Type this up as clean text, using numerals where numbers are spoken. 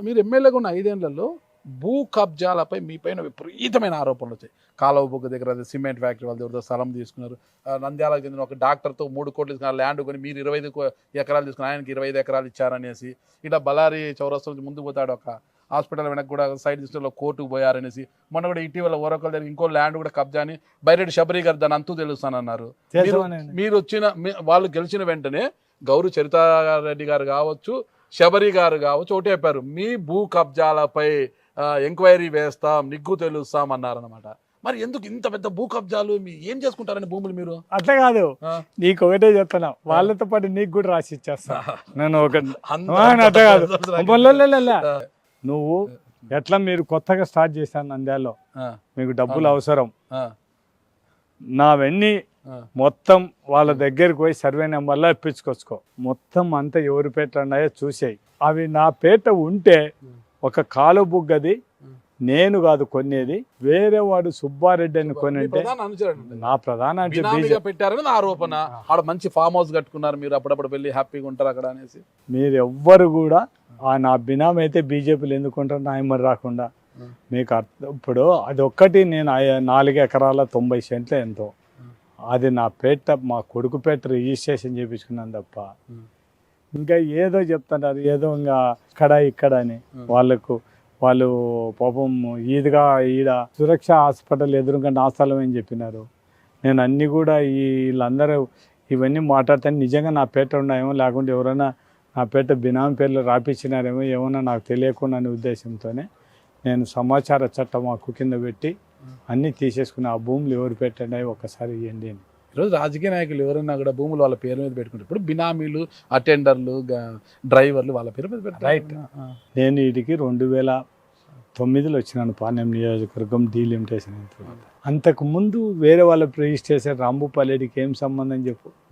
మీరు ఎమ్మెల్యేగా ఉన్న 5 ఏళ్లలో భూ కబ్జాలపై మీ పైన విపరీతమైన ఆరోపణలు వచ్చాయి. కాలువ బొగ్గు దగ్గర అదే సిమెంట్ ఫ్యాక్టరీ వాళ్ళ దగ్గర స్థలం తీసుకున్నారు. నంద్యాలకు చెందిన ఒక డాక్టర్తో 3 కోట్లు తీసుకున్నారు ల్యాండ్ కొని, మీరు 25 ఎకరాలు తీసుకుని ఆయనకి 25 ఎకరాలు ఇచ్చారనేసి, ఇట్లా బళ్ళారి చౌరస్తా నుంచి ముందుకు పోతాడు ఒక హాస్పిటల్ వెనక్కి కూడా సైడ్ తీసుకుని కోర్టుకు పోయారనేసి, మొన్న కూడా ఇటీవల ఓరకల దగ్గర ఇంకో ల్యాండ్ కూడా కబ్జా అని బైరెడ్డి శబరి గారు దాని అంతు తెలుస్తానన్నారు. మీరు వచ్చిన వాళ్ళు గెలిచిన వెంటనే గౌరు చరితారెడ్డి గారు కావచ్చు, శబరి గారు కావచ్చు ఒకటి చెప్పారు, మీ భూ కబ్జాలపై ఎంక్వైరీ వేస్తాం, నిగ్గు తెలుస్తాం అన్నారనమాట. మరి ఎందుకు ఇంత పెద్ద భూ కబ్జాలు, ఏం చేసుకుంటారని భూములు మీరు? అట్లా కాదు, నీకు ఒకటే చెప్తున్నా, వాళ్ళతో పాటు నీకు కూడా రాసి ఇచ్చేస్తా నేను అట్లా కాదు. నువ్వు ఎట్లా మీరు కొత్తగా స్టార్ట్ చేశాను నంద్యాలలో, మీకు డబ్బులు అవసరం, నావన్నీ మొత్తం వాళ్ళ దగ్గరికి పోయి సర్వే నెంబర్లో ఇప్పించుకొచ్చుకో, మొత్తం అంతా ఎవరి పేట ఉన్నాయో చూసేయి. అవి నా పేట ఉంటే ఒక కాలు బుగ్గది నేను కాదు కొనేది, వేరే వాడు సుబ్బారెడ్డి అని కొనంటే నా ప్రధాన పెట్టారని ఆరోపణ. ఆడ మంచి ఫామ్ హౌస్ కట్టుకున్నారు మీరు, అప్పుడప్పుడు వెళ్ళి హ్యాపీగా ఉంటారు అక్కడ అనేసి. మీరు ఎవ్వరు కూడా నా బినామీ అయితే బీజేపీలు ఎందుకుంటారు నాయమరి రాకుండా మీకు ఇప్పుడు అది ఒక్కటి నేను 4 ఎకరాల 90 సెంట్లు ఎంతో, అది నా పేట మా కొడుకు పేట రిజిస్ట్రేషన్ చేయించుకున్నాను తప్ప ఇంకా ఏదో చెప్తున్నారు, ఏదో ఇంకా ఇక్కడ అని. వాళ్ళు పాపం ఈదిగా ఈడ సురక్ష హాస్పిటల్ ఎదురుగా నా స్థలం అని చెప్పినారు. నేను అన్నీ కూడా వీళ్ళందరూ ఇవన్నీ మాట్లాడితే నిజంగా నా పేట ఉన్నాయేమో, లేకుంటే ఎవరైనా నా పేట బినామీ పేర్లు రాపించినారేమో ఏమన్నా నాకు తెలియకుండా అనే ఉద్దేశంతోనే నేను సమాచార చట్టం హక్కు కింద పెట్టి అన్నీ తీసేసుకుని ఆ భూములు ఎవరు పెట్టండి ఒకసారి ఇవ్వండి అని. ఈరోజు రాజకీయ నాయకులు ఎవరైనా కూడా భూములు వాళ్ళ పేరు మీద పెట్టుకుంటారు. ఇప్పుడు బినామీలు, అటెండర్లు, డ్రైవర్లు వాళ్ళ పేరు మీద పెట్టారు. రైట్. నేను వీటికి 2009లో వచ్చినాను పాణ్యం నియోజకవర్గం డీలిమిటేషన్ అయిన తర్వాత. అంతకుముందు వేరే వాళ్ళ రిజిస్ట్రేషన్ రాంభూపాల్ రెడ్డికి ఏం సంబంధం చెప్పు.